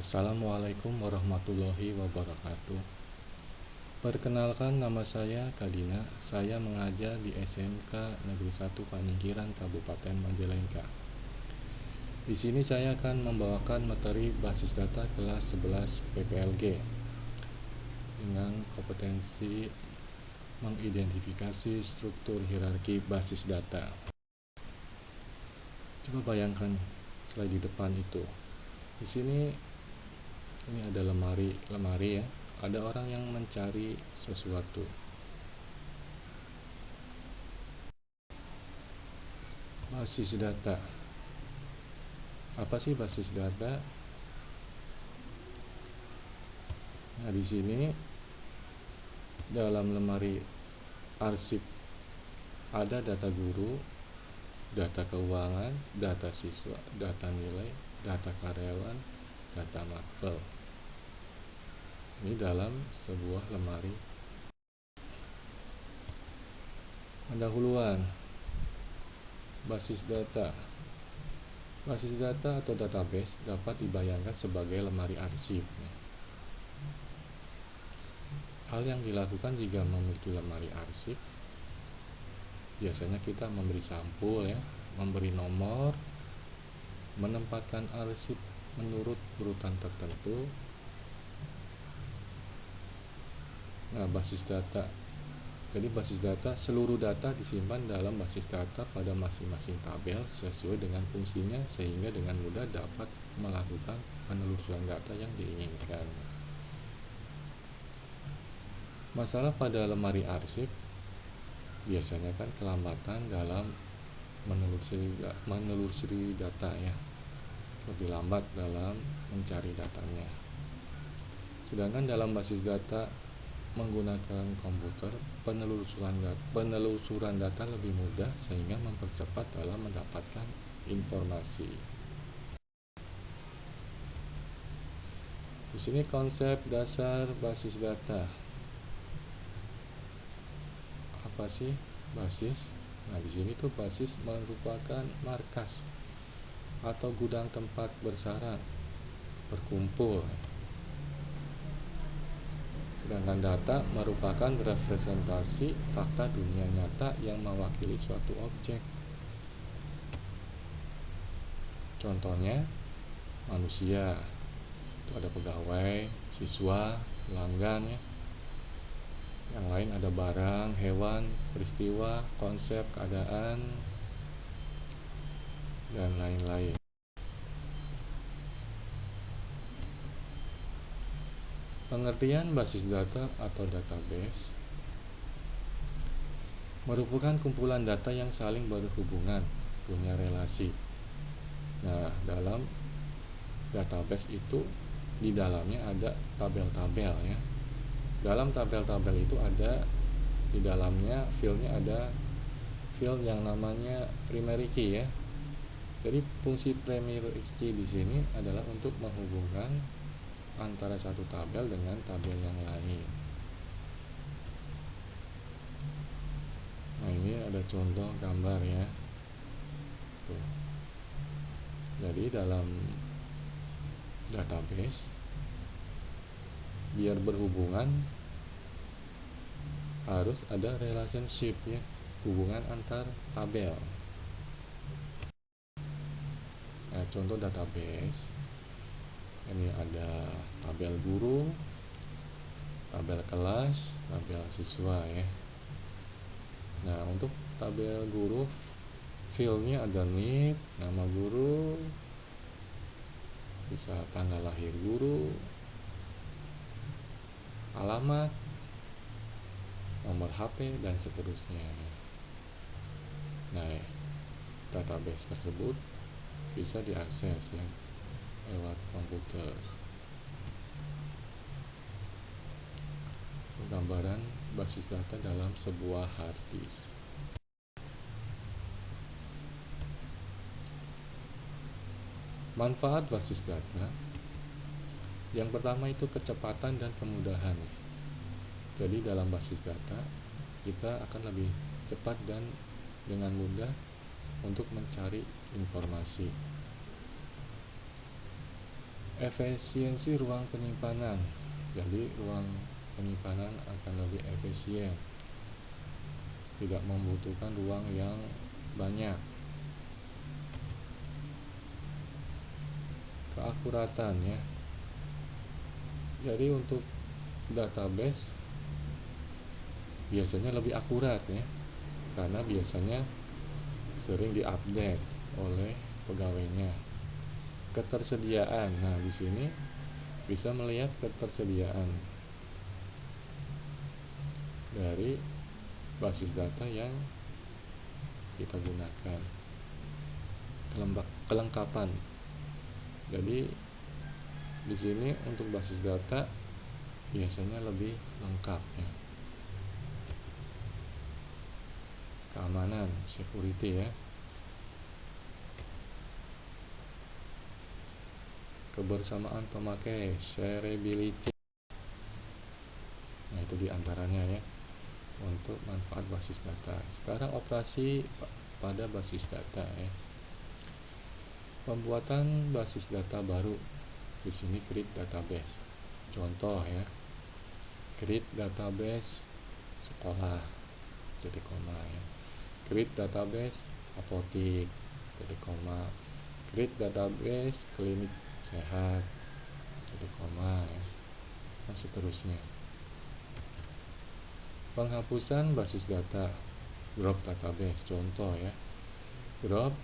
Assalamualaikum warahmatullahi wabarakatuh. Perkenalkan, nama saya Kadina. Saya mengajar di SMK Negeri 1 Panyingkiran Kabupaten Majalengka. Di sini saya akan membawakan materi basis data kelas 11 PPLG dengan kompetensi mengidentifikasi struktur hierarki basis data. Coba bayangkan slide di depan itu. Di sini ini ada lemari ya. Ada orang yang mencari sesuatu. Basis data. Apa sih basis data? Nah, di sini dalam lemari arsip ada data guru, data keuangan, data siswa, data nilai, data karyawan, data mapel. Ini dalam sebuah lemari. Pendahuluan basis data. Basis data atau database dapat dibayangkan sebagai lemari arsip. Hal yang dilakukan jika memiliki lemari arsip, biasanya kita memberi sampul ya, memberi nomor, menempatkan arsip menurut urutan tertentu. Nah, basis data. Jadi basis data, seluruh data disimpan dalam basis data pada masing-masing tabel sesuai dengan fungsinya sehingga dengan mudah dapat melakukan penelusuran data yang diinginkan. Masalah pada lemari arsip biasanya kan kelambatan dalam menelusuri data ya. Lebih lambat dalam mencari datanya. Sedangkan dalam basis data menggunakan komputer, penelusuran data lebih mudah sehingga mempercepat dalam mendapatkan informasi. Di sini konsep dasar basis data. Apa sih basis? Nah, di sini tuh basis merupakan markas atau gudang tempat bersarang, berkumpul. Sedangkan data merupakan representasi fakta dunia nyata yang mewakili suatu objek. Contohnya, manusia, itu ada pegawai, siswa, pelanggan ya. Yang lain ada barang, hewan, peristiwa, konsep, keadaan, dan lain-lain. Pengertian basis data atau database merupakan kumpulan data yang saling berhubungan, punya relasi. Nah, dalam database itu di dalamnya ada tabel-tabel ya. Dalam tabel-tabel itu ada di dalamnya filenya ada file yang namanya primary key ya. Jadi fungsi primary key di sini adalah untuk menghubungkan antara satu tabel dengan tabel yang lain. Nah, ini ada contoh gambar ya. Tuh. Jadi dalam database biar berhubungan harus ada relationship ya, hubungan antar tabel. Nah, contoh database ini ada tabel guru, tabel kelas, tabel siswa ya. Nah, untuk tabel guru filenya ada NIP, nama guru, bisa tanggal lahir guru, alamat, nomor HP, dan seterusnya. Nah, database tersebut bisa diakses ya lewat komputer. Gambaran basis data dalam sebuah hard disk. Manfaat basis data yang pertama itu kecepatan dan kemudahan. Jadi dalam basis data kita akan lebih cepat dan dengan mudah untuk mencari informasi. Efisiensi ruang penyimpanan. Jadi ruang penyimpanan akan lebih efisien, tidak membutuhkan ruang yang banyak. Keakuratan ya. Jadi untuk database biasanya lebih akurat ya, karena biasanya sering diupdate oleh pegawainya. Ketersediaan. Nah, di sini bisa melihat ketersediaan dari basis data yang kita gunakan. Kelengkapan. Jadi di sini untuk basis data biasanya lebih lengkap ya. Keamanan, security ya. Kebersamaan pemakai, shareability. Nah, itu diantaranya ya untuk manfaat basis data. Sekarang operasi pada basis data ya. Pembuatan basis data baru. Di sini create database. Contoh ya. Create database sekolah, titik koma ya. Create database apotik, titik koma. Create database klinik sehat, titik koma ya. Dan seterusnya. Penghapusan basis data, drop database. Contoh ya. Drop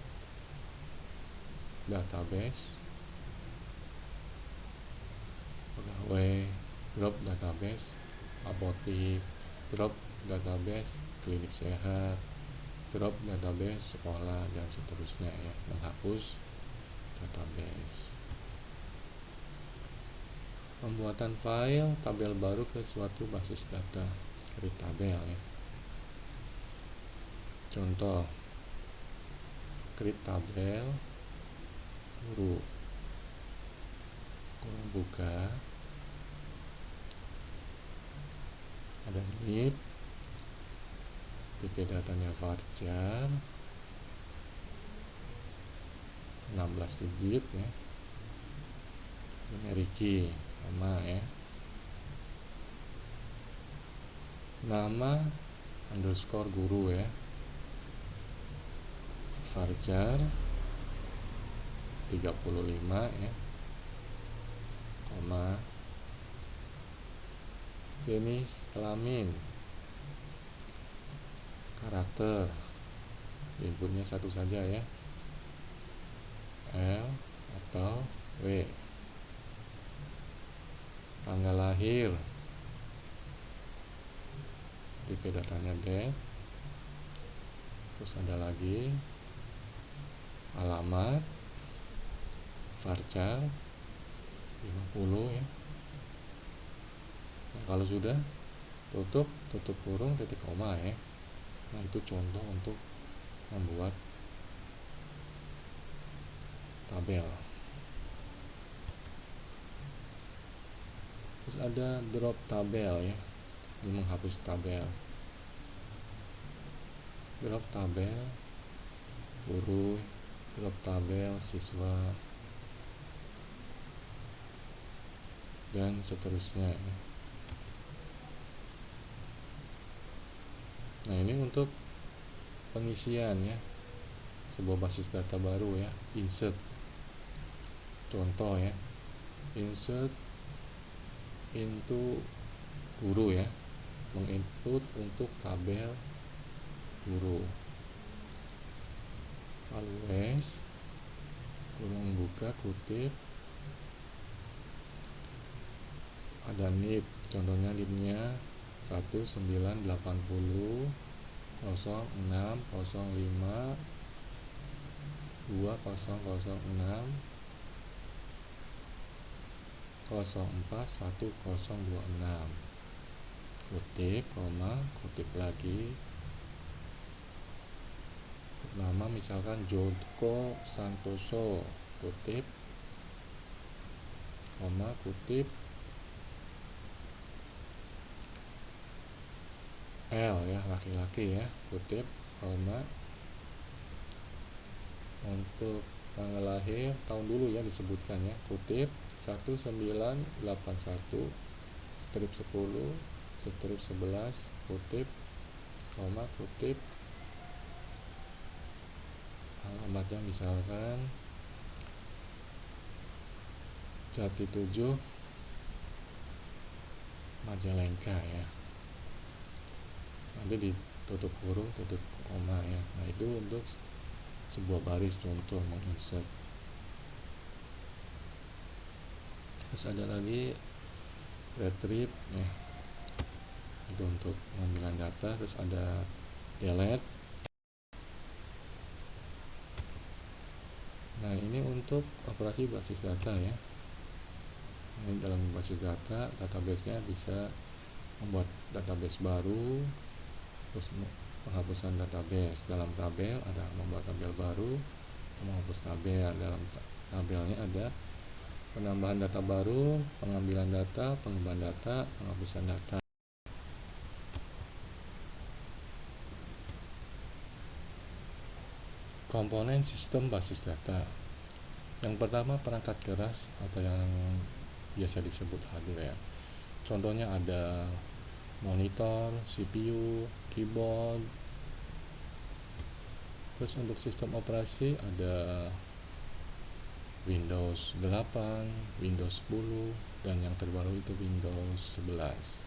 database pegawai, drop database apotik, drop database klinik sehat, drop database sekolah, dan seterusnya ya. Menghapus database. Pembuatan file tabel baru ke suatu basis data, create tabel ya. Contoh, create tabel guru, kurung buka, ada NIP, tipe datanya varchar 16 digit ya, numeriki sama ya, nama underscore guru ya, varchar 35 ya, koma, jenis kelamin, karakter, inputnya satu saja ya, L atau W, tanggal lahir, tipe datanya date, terus ada lagi alamat, varchar 50 ya. Nah, kalau sudah tutup kurung, titik koma ya. Nah, itu contoh untuk membuat tabel. Terus ada drop tabel ya, ini menghapus tabel. Drop tabel guru, drop tabel siswa, dan seterusnya. Nah, ini untuk pengisian ya sebuah basis data baru ya. Insert, contoh ya, insert into guru ya, menginput untuk tabel guru. Always kurung buka kutip, ada NIP, contohnya NIP-nya 1980 06 05 2006 04 1026, kutip, koma, kutip lagi, nama misalkan Joko Santoso, kutip, koma, kutip, L ya, laki-laki ya, kutip, koma, untuk tanggal lahir tahun dulu ya disebutkan ya, kutip, 1981 strip 10 strip 11 kutip koma kutip alamatnya misalkan Jati 7 Majalengka ya, nanti ditutup huruf tutup koma ya. Nah itu untuk sebuah baris contoh menginsert. Terus ada lagi retrieve ya, itu untuk pengambilan data. Terus ada delete. Nah ini untuk operasi basis data ya. Ini dalam basis data, database-nya bisa membuat database baru, terus penghapusan database. Dalam tabel ada membuat tabel baru, menghapus tabel. Dalam tabelnya ada penambahan data baru, pengambilan data, pengembangan data, penghapusan data. Komponen sistem basis data. Yang pertama perangkat keras atau yang biasa disebut hardware. Contohnya ada monitor, CPU, keyboard. Terus untuk sistem operasi ada Windows 8, Windows 10, dan yang terbaru itu Windows 11.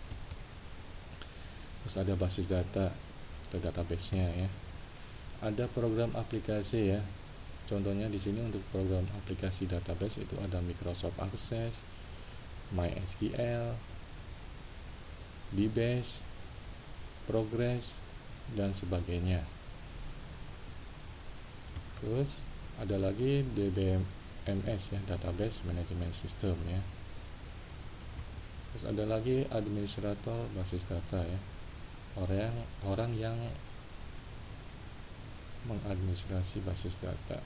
Terus ada basis data atau database-nya ya. Ada program aplikasi ya. Contohnya di sini untuk program aplikasi database itu ada Microsoft Access, MySQL, DBase, Progress, dan sebagainya. Terus ada lagi DBMS ya, Database Management System ya. Terus ada lagi administrator basis data ya, orang yang mengadministrasi basis data.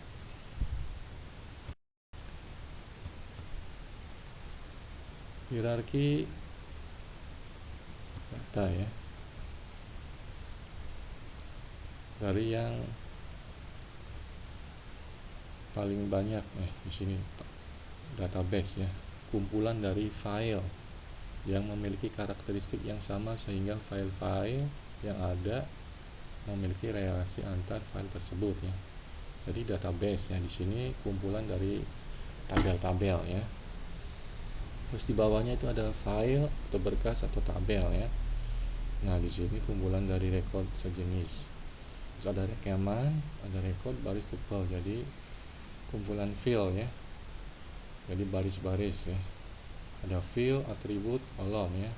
Hierarki data ya, dari yang paling banyak di sini database ya, kumpulan dari file yang memiliki karakteristik yang sama sehingga file-file yang ada memiliki relasi antar file tersebut ya. Jadi database ya di sini kumpulan dari tabel-tabel ya. Terus di bawahnya itu ada file atau berkas atau tabel ya. Nah di sini kumpulan dari record sejenis. Terus ada rekaman, ada record, baris tuple. Jadi kumpulan file ya. Jadi baris-baris ya. Ada field, atribut, kolom ya.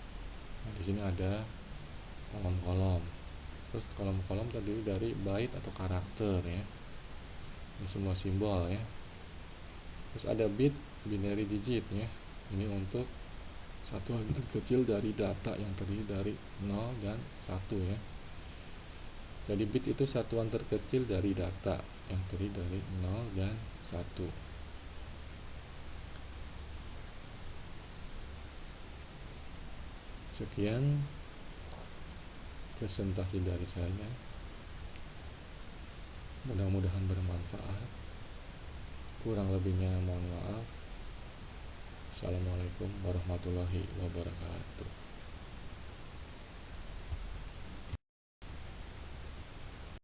Nah, di sini ada kolom-kolom. Terus kolom-kolom terdiri dari byte atau karakter ya. Ini semua simbol ya. Terus ada bit, binary digit ya. Ini untuk satuan terkecil dari data yang terdiri dari 0 dan 1 ya. Jadi bit itu satuan terkecil dari data yang terdiri dari 0 dan 1. Sekian presentasi dari saya. Mudah-mudahan bermanfaat. Kurang lebihnya mohon maaf. Assalamualaikum warahmatullahi wabarakatuh.